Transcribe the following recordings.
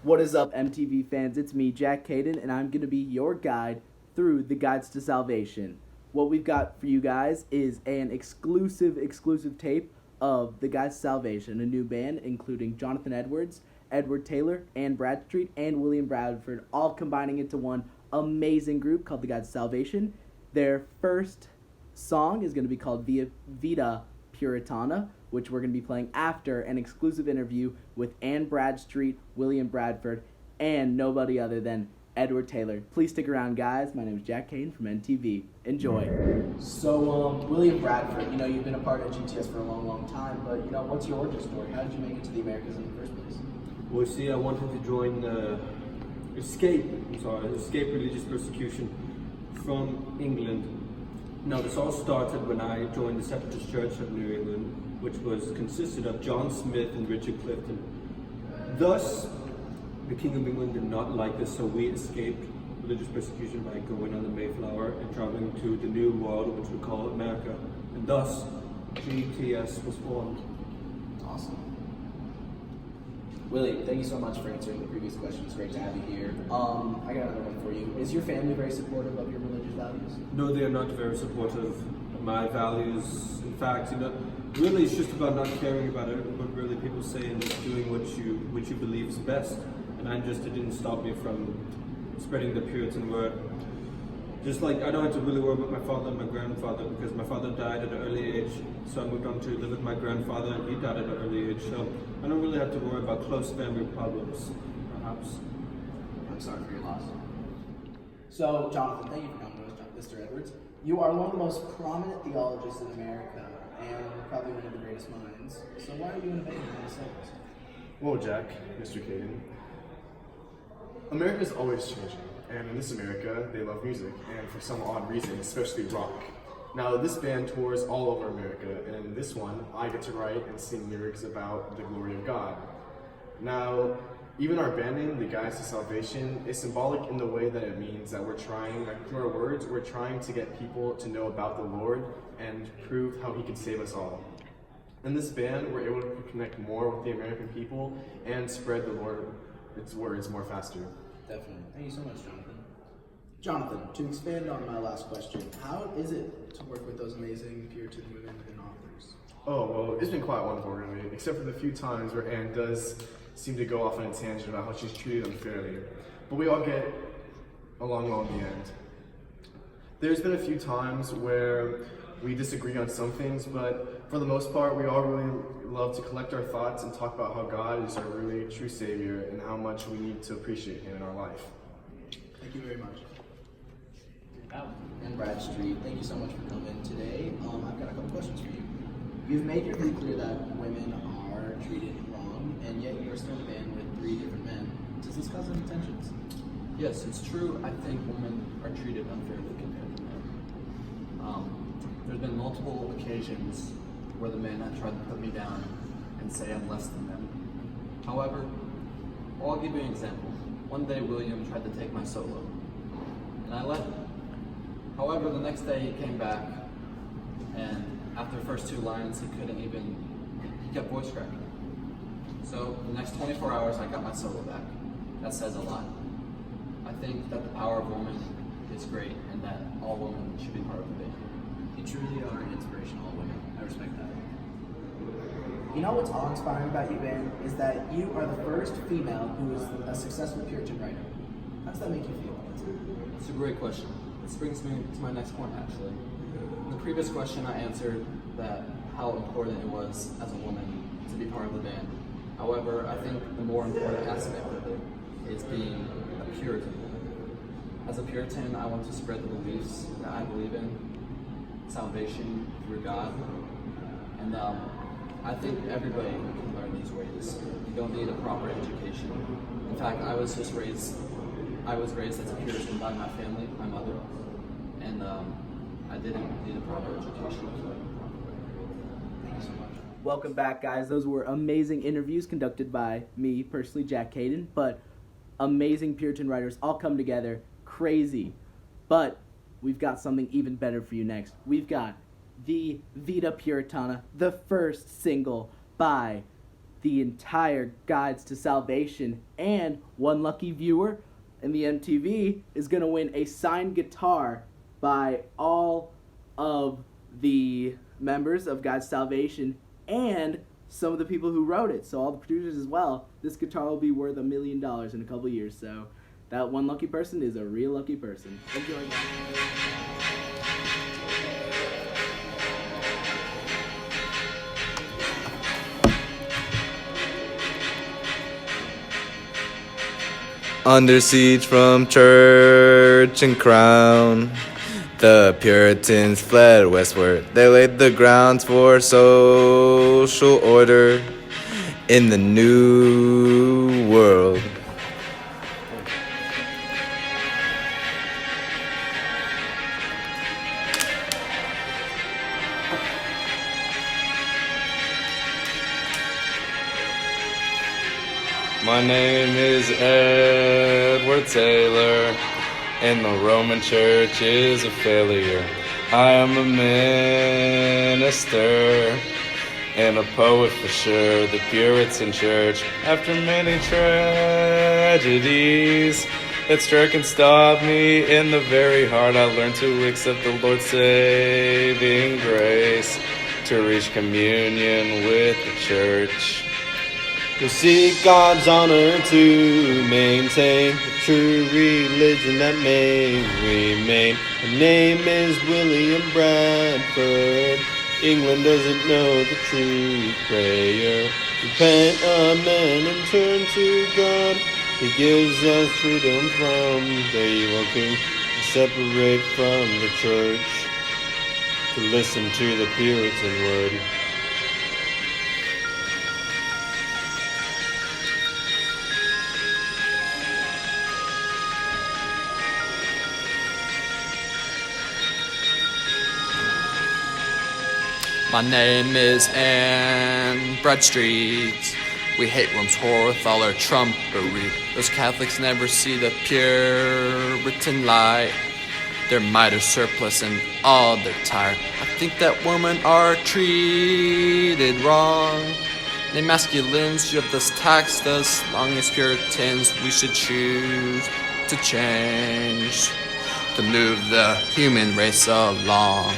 What is up, MTV fans? It's me, Jack Caden, and I'm going to be your guide through the Guides to Salvation. What we've got for you guys is an exclusive tape of the Guides to Salvation, a new band including Jonathan Edwards, Edward Taylor, Ann Bradstreet, and William Bradford, all combining into one amazing group called the Guides to Salvation. Their first song is going to be called Vida Puritana, which we're going to be playing after an exclusive interview with Ann Bradstreet, William Bradford, and nobody other than Edward Taylor. Please stick around, guys. My name is Jack Caden from NTV. Enjoy. So, William Bradford, you've been a part of GTS for a long time, but, what's your origin story? How did you make it to the Americas in the first place? Well, see, I wanted to join, escape religious persecution from England. Now, this all started when I joined the Separatist Church of New England, which consisted of John Smith and Richard Clifton. Thus, the King of England did not like this, so we escaped religious persecution by going on the Mayflower and traveling to the New World, which we call America. And thus, GTS was formed. Awesome. William, thank you so much for answering the previous question. It's great to have you here. I got another one for you. Is your family very supportive of your religious values? No, they are not very supportive of my values. In fact, really it's just about not caring about what really people say and just doing what you believe is best. And it didn't stop me from spreading the Puritan word. Just like I don't have to really worry about my father and my grandfather because my father died at an early age, so I moved on to live with my grandfather and he died at an early age, so I don't really have to worry about close family problems, perhaps. I'm sorry for your loss. So, Jonathan, thank you for coming to us, Mr. Edwards. You are one of the most prominent theologists in America and probably one of the greatest minds. So why are you innovating on the subject? Well, Jack, Mr. Caden, America's always changing. And in this America, they love music, and for some odd reason, especially rock. Now, this band tours all over America, and in this one, I get to write and sing lyrics about the glory of God. Now, even our band name, The Guides to Salvation, is symbolic in the way that it means that through our words, we're trying to get people to know about the Lord and prove how He can save us all. In this band, we're able to connect more with the American people and spread the Lord's words more faster. Definitely. Thank you so much, Jonathan. Jonathan, to expand on my last question, how is it to work with those amazing Puritan women and authors? Oh, well, it's been quite wonderful, really, except for the few times where Anne does seem to go off on a tangent about how she's treated unfairly. But we all get along well in the end. There's been a few times where we disagree on some things, but for the most part, we all really love to collect our thoughts and talk about how God is our really true Savior and how much we need to appreciate Him in our life. Thank you very much. And Bradstreet, thank you so much for coming today. I've got a couple questions for you. You've made it really clear that women are treated wrong, and yet you're still in a band with 3 different men. Does this cause any tensions? Yes, it's true. I think women are treated unfairly compared to men. There's been multiple occasions where the men have tried to put me down and say I'm less than them. However, I'll give you an example. One day William tried to take my solo, and I let him. However, the next day he came back, and after the first 2 lines, he kept voice cracking. So the next 24 hours, I got my solo back. That says a lot. I think that the power of women is great, and that all women should be part of the band. You truly are an inspiration to all women. I respect that. You know what's awe-inspiring about you, Ben, is that you are the first female who is a successful Puritan writer. How does that make you feel? It's a great question. This brings me to my next point, actually. In the previous question, I answered that how important it was as a woman to be part of the band. However, I think the more important aspect of it is being a Puritan. As a Puritan, I want to spread the beliefs that I believe in, salvation through God, and I think everybody can learn these ways. You don't need a proper education. In fact, I was raised as a Puritan by my family, my mother, and I didn't need a proper education. Thank you so much. Welcome back, guys. Those were amazing interviews conducted by me, personally, Jack Caden, but amazing Puritan writers all come together. Crazy. But we've got something even better for you next. We've got the Vida Puritana, the first single by the entire Guides to Salvation, and one lucky viewer in the MTV is going to win a signed guitar by all of the members of Guides to Salvation and some of the people who wrote it, so all the producers as well. This guitar will be worth $1 million in a couple years, so that one lucky person is a real lucky person. Enjoy that. Under siege from church and crown, the Puritans fled westward. They laid the grounds for social order in the New World. My name is Edward Taylor, and the Roman Church is a failure. I am a minister and a poet for sure. The Puritan Church, after many tragedies that struck and stopped me in the very heart, I learned to accept the Lord's saving grace, to reach communion with the church. We'll seek God's honor to maintain a true religion that may remain. My name is William Bradford. England doesn't know the true prayer. Repent, amen, and turn to God. He gives us freedom from the evil king. To separate from the church, to listen to the Puritan word. My name is Anne Bradstreet. We hate Rome's whore with all our trumpery. Those Catholics never see the Puritan light. Their mitre surplus and all their tire. I think that women are treated wrong. They masculines, you have thus taxed us. Long as Puritans, we should choose to change, to move the human race along.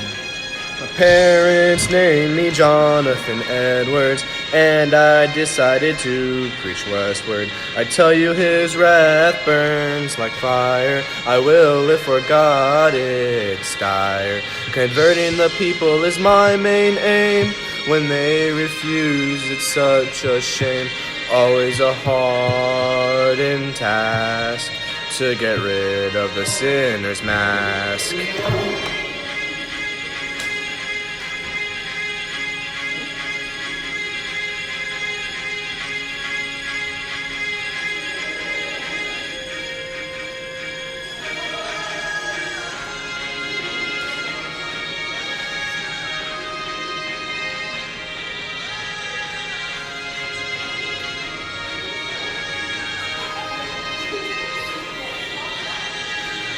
My parents named me Jonathan Edwards, and I decided to preach westward. I tell you his wrath burns like fire. I will live for God, it's dire. Converting the people is my main aim. When they refuse, it's such a shame. Always a hardened task to get rid of the sinner's mask.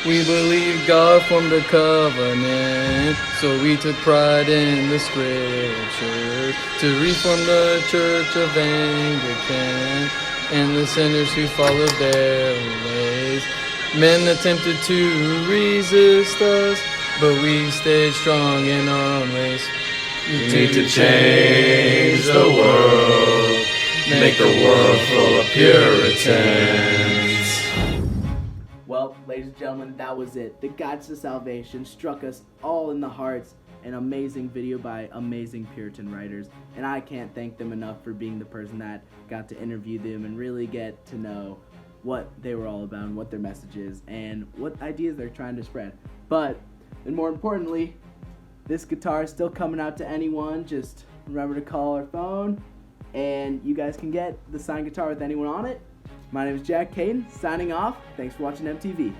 We believe God formed a covenant, so we took pride in the scriptures to reform the Church of Anglican and the sinners who followed their ways. Men attempted to resist us, but we stayed strong in our own ways. We need to change the world, make the world full of Puritans. Well, ladies and gentlemen, that was it. The Guides to Salvation struck us all in the hearts. An amazing video by amazing Puritan writers, and I can't thank them enough for being the person that got to interview them and really get to know what they were all about and what their message is and what ideas they're trying to spread. But, and more importantly, this guitar is still coming out to anyone. Just remember to call our phone, and you guys can get the signed guitar with anyone on it. My name is Jack Caden, signing off. Thanks for watching MTV.